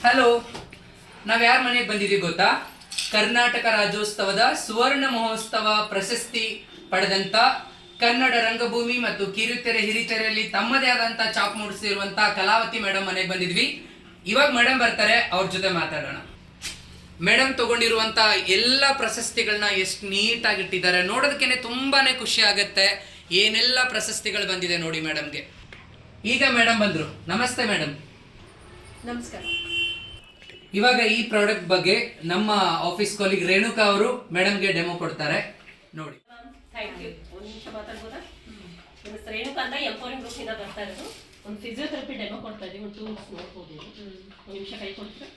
Hello, ನಾವ್ ಯಾರ ಮನೆಗೆ ಬಂದಿದ್ದೀವಿ ಗೊತ್ತಾ? ಕರ್ನಾಟಕ ರಾಜ್ಯೋತ್ಸವದ ಸುವರ್ಣ ಮಹೋತ್ಸವ ಪ್ರಶಸ್ತಿ ಪಡೆದಂತ ಕನ್ನಡ ರಂಗಭೂಮಿ ಮತ್ತು ಕಿರುತೆರೆ ಹಿರಿತೆರೆಯಲ್ಲಿ ತಮ್ಮದೇ ಆದಂತ ಚಾಪ್ ಮೂಡಿಸಿರುವಂತ ಕಲಾವತಿ ಮೇಡಮ್ ಮನೆಗೆ ಬಂದಿದ್ವಿ. ಇವಾಗ ಮೇಡಮ್ ಬರ್ತಾರೆ, ಅವ್ರ ಜೊತೆ ಮಾತಾಡೋಣ. ಮೇಡಮ್ ತಗೊಂಡಿರುವಂತ ಎಲ್ಲ ಪ್ರಶಸ್ತಿಗಳನ್ನ ಎಷ್ಟು ನೀಟಾಗಿ ಇಟ್ಟಿದ್ದಾರೆ, ನೋಡೋದಕ್ಕೇನೆ ತುಂಬಾನೇ ಖುಷಿ ಆಗತ್ತೆ. ಏನೆಲ್ಲ ಪ್ರಶಸ್ತಿಗಳು ಬಂದಿದೆ ನೋಡಿ ಮೇಡಮ್ಗೆ. ಈಗ ಮೇಡಮ್ ಬಂದ್ರು. ನಮಸ್ತೆ ಮೇಡಮ್. ನಮಸ್ಕಾರ. ಇವಾಗ ಈ ಪ್ರಾಡಕ್ಟ್ ಬಗ್ಗೆ ನಮ್ಮ ಆಫೀಸ್ ಕೊಲಿಗ್ ರೇಣುಕಾ ಅವರು ಮೇಡಮ್ಗೆ ಡೆಮೋ ಕೊಡ್ತಾರೆ, ನೋಡಿ. Thank you. ಒಂದು ನಿಮಿಷ ಮಾತಾಡ್ಬೋದಾ? ನಿಮ್ಮ ಹೆಸರು ರೇಣುಕಾ ಅಂತ ಎಂಪವರಿಂಗ್ ಗ್ರೂಪ್ ಇಂದ ಬರ್ತಾ ಇರೋದು. ಒಂದು ಫಿಸಿಯೋಥೆರಪಿ ಡೆಮೋ ಕೊಡ್ತಾ ಇದ್ದೀವಿ. ಒಂದು 2 minutes ನೋಡ್ಬೋದು. ಒಂದು ನಿಮಿಷ ಕೈ ಕೊಡ್ತೀರಾ?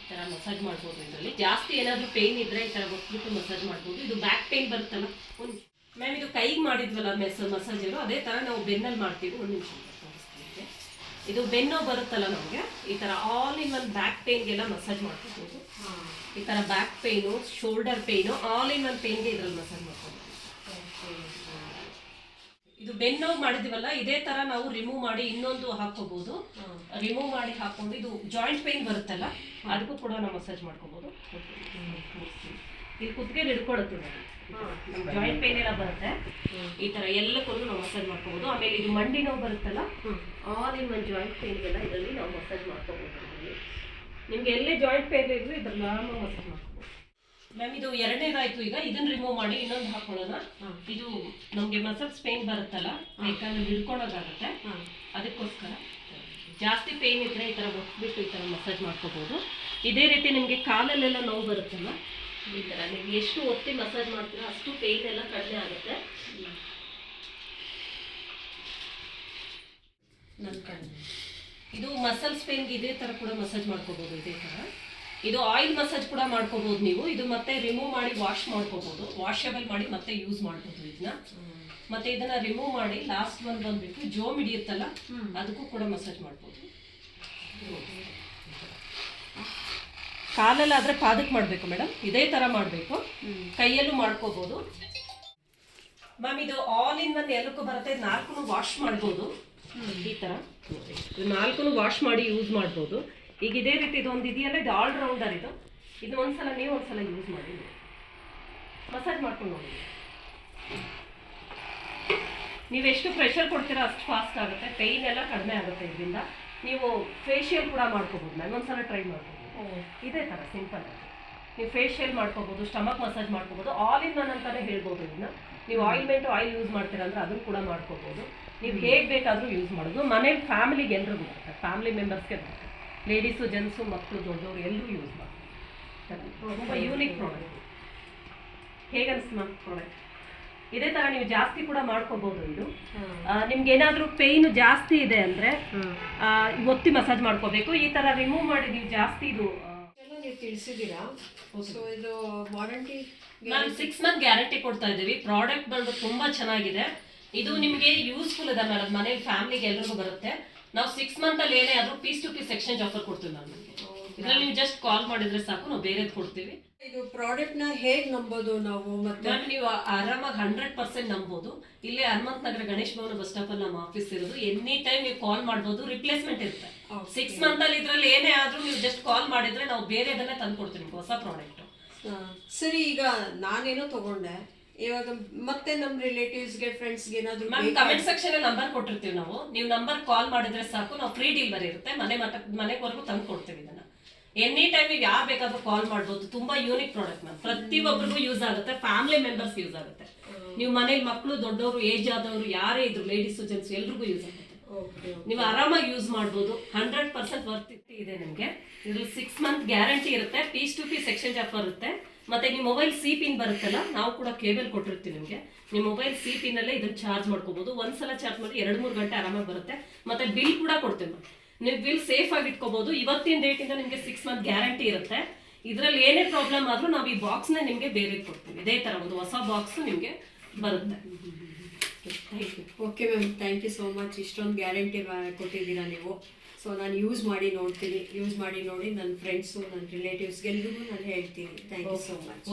ಈ ಥರ ಮಸಾಜ್ ಮಾಡ್ಬೋದು. ಇದರಲ್ಲಿ ಜಾಸ್ತಿ ಏನಾದರೂ ಪೇಯ್ನ್ ಇದ್ರೆ ಈ ಥರ ಒತ್ಬಿಟ್ಟು ಮಸಾಜ್ ಮಾಡ್ಬೋದು. ಇದು ಬ್ಯಾಕ್ ಪೇಯ್ನ್ ಬರುತ್ತಲ್ಲ, ಒಂದು ಮ್ಯಾಮ್ ಇದು ಕೈಗೆ ಮಾಡಿದ್ವಲ್ಲ ಮಸಾಜರು, ಅದೇ ಥರ ನಾವು ಬೆನ್ನಲ್ಲಿ ಮಾಡ್ತೀವಿ. ಒಂದು ನಿಮಿಷ ಇದು ಬೆನ್ನು ಬರುತ್ತಲ್ಲ ನಮಗೆ, ಈ ಥರ ಆಲ್ ಇನ್ ಒನ್ ಬ್ಯಾಕ್ ಪೇನ್ಗೆಲ್ಲ ಮಸಾಜ್ ಮಾಡ್ಕೋಬೋದು. ಈ ಥರ back pain, shoulder pain, all in one ಪೇನ್ಗೆ ಇದರಲ್ಲಿ ಮಸಾಜ್ ಮಾಡ್ಕೋಬೋದು. ಇದು ಬೆನ್ನು ಮಾಡಿದಿವಲ್ಲ, ಇದೇ ಥರ ನಾವು ರಿಮೂವ್ ಮಾಡಿ ಇನ್ನೊಂದು ಹಾಕೋಬೋದು. ರಿಮೂವ್ ಮಾಡಿ ಹಾಕೊಂಡು ಇದು ಜಾಯಿಂಟ್ ಪೇಯ್ನ್ ಬರುತ್ತಲ್ಲ, ಅದಕ್ಕೂ ಕೂಡ ನಾವು ಮಸಾಜ್ ಮಾಡ್ಕೋಬೋದು. ಇಲ್ಲಿ ಕುತ್ತಿಗೆಲಿ ಹಿಡ್ಕೊಳುತ್ತೆ ನೋಡಿ, ಜಾಯಿಂಟ್ ಪೇನ್ ಎಲ್ಲ ಬರುತ್ತೆ. ಈ ತರ ಎಲ್ಲಕ್ಕೂ ನಾವು ಮಸಾಜ್ ಮಾಡ್ಕೋಬಹುದು. ಆಮೇಲೆ ಇದು ಮಂಡಿ ನೋವು ಬರುತ್ತಲ್ಲ, ಆಲ್ ಇನ್ ಒನ್ ಜಾಯಿಂಟ್ ಪೇನ್ಗೆಲ್ಲ ಇದರಲ್ಲಿ ನಾವು ಮಸಾಜ್ ಮಾಡ್ಕೋಬಹುದು. ನಿಮ್ಗೆ ಎಲ್ಲೇ ಜಾಯಿಂಟ್ ಪೇನ್ ಇದ್ರು ಇದ್ರಲ್ಲಿ ನಾವು ಮಸಾಜ್ ಮಾಡ್ಕೋಬಹುದು. ಮ್ಯಾಮ್ ಇದು ಎರಡನೇದಾಯ್ತು. ಈಗ ಇದನ್ನ ರಿಮೂವ್ ಮಾಡಿ ಇನ್ನೊಂದು ಹಾಕೊಳ್ಳೋಣ. ಇದು ನಮ್ಗೆ ಮಸಲ್ಸ್ ಪೇನ್ ಬರುತ್ತಲ್ಲ, ಯಾಕಂದ್ರೆ ಹಿಡ್ಕೊಳೋದಾಗುತ್ತೆ, ಅದಕ್ಕೋಸ್ಕರ ಜಾಸ್ತಿ ಪೇನ್ ಇದ್ರೆ ಈ ತರ ಒತ್ಬಿಟ್ಟು ಈ ತರ ಮಸಾಜ್ ಮಾಡ್ಕೋಬಹುದು. ಇದೇ ರೀತಿ ನಿಮ್ಗೆ ಕಾಲಲ್ಲೆಲ್ಲ ನೋವು ಬರುತ್ತಲ್ಲ, ಈ ಥರ ನೀವು ಎಷ್ಟು ಒತ್ತಿ ಮಸಾಜ್ ಮಾಡ್ತೀರೋ ಅಷ್ಟು ಪೇಯ್ನ್ ಎಲ್ಲ ಕಡಿಮೆ ಆಗುತ್ತೆ. ಇದು ಮಸಲ್ಸ್ ಪೇನ್ಗೆ ಇದೇ ಥರ ಕೂಡ ಮಸಾಜ್ ಮಾಡ್ಕೋಬೋದು. ಇದೇ ಥರ ಇದು ಆಯಿಲ್ ಮಸಾಜ್ ಕೂಡ ಮಾಡ್ಕೋಬೋದು ನೀವು. ಇದು ಮತ್ತೆ ರಿಮೂವ್ ಮಾಡಿ ವಾಶ್ ಮಾಡ್ಕೋಬೋದು, ವಾಷಬಲ್ ಮಾಡಿ ಮತ್ತೆ ಯೂಸ್ ಮಾಡ್ಬೋದು ಇದನ್ನ. ಮತ್ತೆ ಇದನ್ನ ರಿಮೂವ್ ಮಾಡಿ ಲಾಸ್ಟ್ ಒಂದು ಬಂದ್ಬಿಟ್ಟು ಜೋಮ್ ಹಿಡಿಯುತ್ತಲ್ಲ, ಅದಕ್ಕೂ ಕೂಡ ಮಸಾಜ್ ಮಾಡ್ಬೋದು. ಕಾಲಲ್ಲಾದರೆ ಪಾದಕ್ಕೆ ಮಾಡಬೇಕು ಮೇಡಮ್, ಇದೇ ಥರ ಮಾಡಬೇಕು. ಕೈಯಲ್ಲೂ ಮಾಡ್ಕೋಬೋದು ಮ್ಯಾಮ್. ಇದು ಆಲ್ ಇನ್ ಒನ್ ಎಲ್ಲಕ್ಕೂ ಬರುತ್ತೆ. 4 ವಾಶ್ ಮಾಡ್ಬೋದು. ಈ ಥರ 4 ವಾಶ್ ಮಾಡಿ ಯೂಸ್ ಮಾಡ್ಬೋದು. ಈಗ ಇದೇ ರೀತಿ ಇದೊಂದು ಇದೆಯಲ್ಲ, ಇದು ಆಲ್ ರೌಂಡರ್. ಇದು ಒಂದ್ಸಲ ನೀವು ಒಂದ್ಸಲ ಯೂಸ್ ಮಾಡಿ ಮಸಾಜ್ ಮಾಡ್ಕೊಂಡು ನೋಡಿ. ನೀವೆಷ್ಟು ಪ್ರೆಷರ್ ಕೊಡ್ತೀರಾ ಅಷ್ಟು ಫಾಸ್ಟ್ ಆಗುತ್ತೆ, ಪೇಯ್ನ್ ಎಲ್ಲ ಕಡಿಮೆ ಆಗುತ್ತೆ. ಇದರಿಂದ ನೀವು ಫೇಶಿಯಲ್ ಕೂಡ ಮಾಡ್ಕೋಬೋದು ಮ್ಯಾಮ್. ಒಂದ್ಸಲ ಟ್ರೈ ಮಾಡ್ಬೋದು. ಇದೇ ಥರ ಸಿಂಪಲ್ ಆಗಿ ನೀವು ಫೇಶಿಯಲ್ ಮಾಡ್ಕೋಬೋದು, ಸ್ಟಮಕ್ ಮಸಾಜ್ ಮಾಡ್ಕೋಬೋದು. ಆಲ್ ಇನ್ ಒನ್ ಅಂತಾನೆ ಹೇಳ್ಬೋದು ಇದನ್ನ. ನೀವು ಆಯಿಲ್ ಯೂಸ್ ಮಾಡ್ತೀರಾ ಅಂದರೆ ಅದನ್ನು ಕೂಡ ಮಾಡ್ಕೋಬೋದು. ನೀವು ಹೇಗೆ ಬೇಕಾದರೂ ಯೂಸ್ ಮಾಡೋದು. ಮನೇಲಿ ಫ್ಯಾಮಿಲಿಗೆ ಎಲ್ರಿಗೂ ಬರುತ್ತೆ, ಫ್ಯಾಮಿಲಿ ಮೆಂಬರ್ಸ್ಗೆ ಬರುತ್ತೆ. ಲೇಡೀಸು, ಜೆಂಟ್ಸು, ಮಕ್ಕಳು, ದೊಡ್ಡವರು ಎಲ್ಲರೂ ಯೂಸ್ ಮಾಡ್ತಾರೆ. ತುಂಬ ಯೂನಿಕ್ ಪ್ರಾಡಕ್ಟ್. ಹೇಗನ್ನಿಸ್ತು ಮ್ಯಾಮ್ ಪ್ರಾಡಕ್ಟ್? ಇದೇ ಥರ ನೀವು ಜಾಸ್ತಿ ಕೂಡ ಮಾಡ್ಕೋಬೋದು. ಇದು ನಿಮ್ಗೆ ಏನಾದರೂ ಪೇಯ್ನು ಜಾಸ್ತಿ ಇದೆ ಅಂದರೆ ಒತ್ತಿ ಮಸಾಜ್ ಮಾಡ್ಕೋಬೇಕು. ಈ ಥರ ರಿಮೂವ್ ಮಾಡಿ ನೀವು ಜಾಸ್ತಿ ಇದು ನೀವು ತಿಳಿಸಿದ್ದೀರಾ. ಸೊ ಇದು ವಾರಂಟಿ ನಾನು 6 month ಗ್ಯಾರಂಟಿ ಕೊಡ್ತಾ ಇದ್ದೀವಿ. ಪ್ರಾಡಕ್ಟ್ ಬಂದು ತುಂಬ ಚೆನ್ನಾಗಿದೆ. ಇದು ನಿಮಗೆ ಯೂಸ್ಫುಲ್ ಇದೆ ಮೇಡಮ್. ಮನೇಲಿ ಫ್ಯಾಮಿಲಿಗೆ ಎಲ್ರಿಗೂ ಬರುತ್ತೆ. ನಾವು 6 month ಅಲ್ಲಿ ಏನೇ ಆದರೂ piece to piece exchange offer ಕೊಡ್ತೀವಿ ಮ್ಯಾಮ್. ಇದರಲ್ಲಿ ನೀವು ಜಸ್ಟ್ ಕಾಲ್ ಮಾಡಿದ್ರೆ ಸಾಕು, ನಾವು ಬೇರೆದು ಕೊಡ್ತೀವಿ. ಇದು ಪ್ರಾಡಕ್ಟ್ ನ ಹೇಗೆ ನಂಬೋದು ನಾವು? ಮತ್ತೆ ನೀವು ಆರಾಮಾಗಿ 100% ನಂಬೋದು. ಇಲ್ಲೇ ಹನುಮಂತ ನಗರ ಗಣೇಶ್ ಭವನ ಬಸ್ ಸ್ಟಾಪ್ ಅಲ್ಲಿ ನಮ್ಮ ಆಫೀಸ್ ಇರೋದು. ಎನಿ ಟೈಮ್ ನೀವು ಕಾಲ್ ಮಾಡ್ಬೋದು. ರಿಪ್ಲೇಸ್ಮೆಂಟ್ ಇರುತ್ತೆ. 6 month ಅಲ್ಲಿ ಇದ್ರಲ್ಲಿ ಏನೇ ಆದ್ರೂ ನೀವು ಜಸ್ಟ್ ಕಾಲ್ ಮಾಡಿದ್ರೆ ನಾವು ಬೇರೆದನ್ನೇ ತಂದು ಕೊಡ್ತೀವಿ, ಹೊಸ ಪ್ರಾಡಕ್ಟ್. ಸರಿ, ಈಗ ನಾನೇನೋ ತಗೊಂಡೆ, ಇವಾಗ ಮತ್ತೆ ನಮ್ಮ ರಿಲೇಟಿವ್ಸ್ಗೆ, ಫ್ರೆಂಡ್ಸ್ಗೆ ಏನಾದ್ರು ಕಮೆಂಟ್ ಸೆಕ್ಷನ್ ಅಲ್ಲಿ ನಂಬರ್ ಕೊಟ್ಟಿರ್ತೀವಿ ನಾವು. ನೀವು ನಂಬರ್ ಕಾಲ್ ಮಾಡಿದ್ರೆ ಸಾಕು, ನಾವು ಫ್ರೀ ಡೆಲಿವರಿ ಇರುತ್ತೆ. ಮನೆವರೆಗೂ ತಂದು ಕೊಡ್ತೀವಿ ಇದನ್ನ. ಎನಿ ಟೈಮ್ ನೀವು ಯಾರು ಬೇಕಾದ್ರೂ ಕಾಲ್ ಮಾಡ್ಬೋದು. ತುಂಬಾ ಯೂನಿಕ್ ಪ್ರಾಡಕ್ಟ್ ಮ್ಯಾಮ್. ಪ್ರತಿಯೊಬ್ಬರಿಗೂ ಯೂಸ್ ಆಗುತ್ತೆ, ಫ್ಯಾಮಿಲಿ ಮೆಂಬರ್ಸ್ ಯೂಸ್ ಆಗುತ್ತೆ. ನೀವು ಮನೇಲಿ ಮಕ್ಕಳು, ದೊಡ್ಡವರು, ಏಜ್ ಆದವರು ಯಾರೇ ಇದ್ರು, ಲೇಡೀಸು, ಜೆಂಟ್ಸ್ ಎಲ್ರಿಗೂ ಯೂಸ್ ಆಗುತ್ತೆ. ನೀವು ಆರಾಮಾಗಿ ಯೂಸ್ ಮಾಡ್ಬೋದು. 100% ವರ್ತ್ ಇದೆ ನಿಮಗೆ. ಇದ್ರಲ್ಲಿ 6 month ಗ್ಯಾರಂಟಿ ಇರುತ್ತೆ. Piece to piece exchange offer ಇರುತ್ತೆ. ಮತ್ತೆ ನಿಮ್ಮ ಮೊಬೈಲ್ ಸಿ ಪಿನ್ ಬರುತ್ತಲ್ಲ, ನಾವು ಕೂಡ ಕೇಬಲ್ ಕೊಟ್ಟಿರ್ತೀವಿ ನಿಮಗೆ. ನಿಮ್ಮ ಮೊಬೈಲ್ ಸಿ ಪಿನ್ ಅಲ್ಲೇ ಇದನ್ನ ಚಾರ್ಜ್ ಮಾಡ್ಕೋಬಹುದು. ಒಂದ್ಸಲ ಚಾರ್ಜ್ ಮಾಡಿ 2-3 ಗಂಟೆ ಆರಾಮಾಗಿ ಬರುತ್ತೆ. ಮತ್ತೆ ಬಿಲ್ ಕೂಡ ಕೊಡ್ತೇವೆ. ನೀವು ಬಿಲ್ ಸೇಫ್ ಆಗಿ ಇಟ್ಕೋಬಹುದು. ಇವತ್ತಿನ ಡೇಟ್ ಇಂದ ನಿಮಗೆ 6 month ಗ್ಯಾರಂಟಿ ಇರುತ್ತೆ. ಇದರಲ್ಲಿ ಏನೇ ಪ್ರಾಬ್ಲಮ್ ಆದ್ರೂ ನಾವು ಈ ಬಾಕ್ಸ್ ನ ನಿಮಗೆ ಬೇರೆ ಕೊಡ್ತೀವಿ. ಇದೇ ತರ ಒಂದು ಹೊಸ ಬಾಕ್ಸ್ ನಿಮಗೆ ಬರುತ್ತೆ. Okay ma'am, thank you so much. ಇಷ್ಟೊಂದು ಗ್ಯಾರಂಟಿ ಕೊಟ್ಟಿದ್ದೀರಾ ನೀವು. ಸೊ ನಾನು ಯೂಸ್ ಮಾಡಿ ನೋಡ್ತೀನಿ. ಯೂಸ್ ಮಾಡಿ ನೋಡಿ ನನ್ನ ಫ್ರೆಂಡ್ಸು, ನನ್ನ ರಿಲೇಟಿವ್ಸ್ಗೆಲ್ರಿಗೂ ನಾನು ಹೇಳ್ತೀನಿ. Thank you so much.